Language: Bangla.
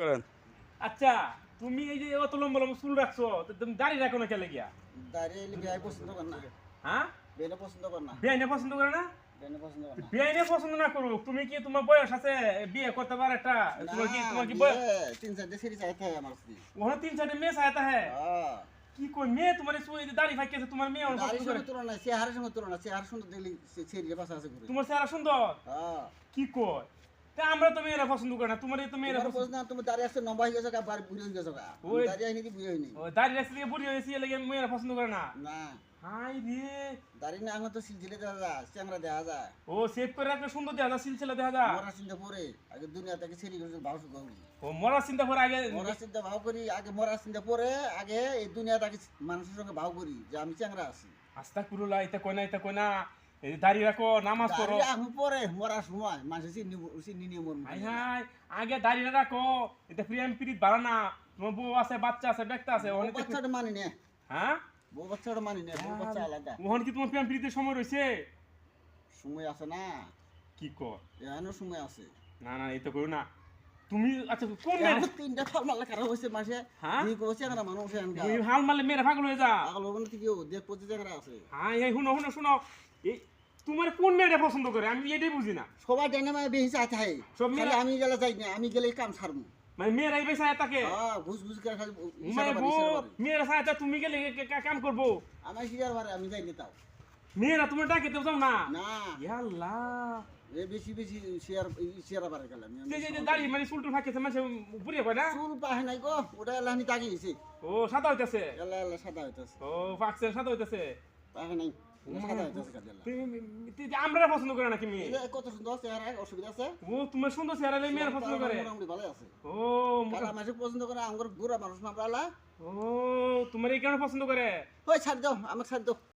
করেন। আচ্ছা, তুমি এই যে অত লম্বা লম্বা চুল রাখছো, তো তুমি দাড়ি রাখো না কেন গিয়া? দাঁড়িয়ে এলে বিয়ে পছন্দ কর না, হ্যাঁ? বিয়ে পছন্দ কর না, বিয়ে পছন্দ করে না? বিয়ে পছন্দ কর না। বিয়ে পছন্দ না করুক, তুমি কি তোমার বয়স আছে বিয়ে করতে পারে একটা? তোমার কি বয়স? তিন চারটে সিঁড়ি চাইতে হয় আমার স্ত্রী। ওখানে 3-4 মেয়ে চাইতা হ্যাঁ। হ্যাঁ, কি কই মেয়ে তোমার দাড়ি ফাঁকিয়েছে, তোমার মেয়ে অনেক দাড়ির পছন্দ করে? সঙ্গে তুলনা, চেহারার সঙ্গে তুলনা, চেহারা সুন্দর দেখলে ছেড়িয়ে পাশে আছে ঘুরে। তোমার চেহারা সুন্দর? হ্যাঁ, কি কয়? তা আমরা তো মেয়েরা পছন্দ করে না, তোমার তো মেয়েরা তোমার পছন্দ। বোঝ না, তুমি দাঁড়িয়ে আসছে লম্বা হয়ে গেছো, বার বুড়ি হয়ে গেছো, ওই দাঁড়িয়ে হয়নি কি বুড়ি হয়নি? ও দাড়ি রাখছে দিয়ে বুড়ি হয়েছে, এর লাগি মেয়েরা পছন্দ করে না। না, হাই রে, দাঁড়িয়ে না এখন তো সিলসিলে দেখা যায়, চ্যাংরা দেখা যায়। ও সেভ করে রাখলে সুন্দর দেখা যায়, সিলসিলা দেখা যায়। মরা চিন্তা পরে আগে দুনিয়া থেকে ছেড়ে গেছে ভাও করি, ও মরার চিন্তা করে আগে। মরা চিন্তা ভাও করি, আগে মরা চিন্তা পরে আগে এই দুনিয়া থেকে মানুষের সঙ্গে ভাও করি যে আমি চ্যাংরা আছি। আস্তা কুরুলা, এটা কই না, এটা কই না, এই দাড়ি রাখো, নামাজ পড়ো। আমি পরে মরার সময় মানুষ চিনি নিয়ে মরবো। হাই হাই, আগে দাড়ি রাখো, এটা প্রেম প্রীত বাড়া না। তোমার বউ আছে, বাচ্চা আছে, ব্যক্তি আছে, বউ অনেক। বাচ্চাটা মানি নে, হ্যাঁ, বউ বাচ্চাটা মানি নে, বউ বাচ্চা আলাদা ওখানে কি তোমার প্রেম প্রীতের সময় রয়েছে? সময় আছে না, কি কর? এখনো সময় আছে। না না, এই তো করো না তুমি। আচ্ছা কোন মেয়ে? এখন তিনটা ফল মারলে খারাপ হয়েছে মাসে, হ্যাঁ? দুই করছে আমরা মানুষ তুমি হাল মারলে মেয়েরা পাগল হয়ে যা। আগল হবো না থেকেও দেখ পঁচিশ চ্যাংরা আছে। হ্যাঁ, এই শুনো শুনো শুনো, এই তোমার কোন মেয়েটা পছন্দ করে আমি এটাই বুঝি না। সবাই জানে মানে বেশি চাইতে হয়, সব মেয়েরা- খালি আমি গেলে যাই না, আমি গেলে কাম ছাড়বো। মানে মেয়েরাই বেশি তাকে। ঘুষ ঘুষ করে খালি মানে ইশারা বাড়ি, বউ ইশারা বাড়ি। মেয়েরা সাথে তুমি গেলে কাম করবো। আমার শিকার বাড়ে আমি যাই না তাও মেয়েরা তুমি ডাকে তো যাও না। না, ইয়াল্লাহ, এ বেশি বেশি শেয়ার বাড়ে গেলাম যে দাড়ি মানে চুলটুল ফাঁকেছে মানুষ বুড়িয়ে কয় না। চুল পাহে নাই গো, ওটা এলাহানি তাকিয়েছে, ও সাদা হইতেছে। এলা এলা সাদা হইতেছে, ও ফাঁকছে সাদা হইতেছে। পাহে নাই, ওটা সাদা হইতেছে কাজে এলা। আমরা পছন্দ করে নাকি মেয়ে? এই যে কত সুন্দর চেহারা, অসুবিধা আছে? ও তোমার সুন্দর চেহারা মেয়েরা পছন্দ করে। মোটামুটি ভালো আছে। ও কালা মাসে পছন্দ করে, আমার গোরা মানুষ না পালা। ও তোমার এই কারণে পছন্দ করে। ওই ছাড় দাও, আমাকে ছাড় দাও।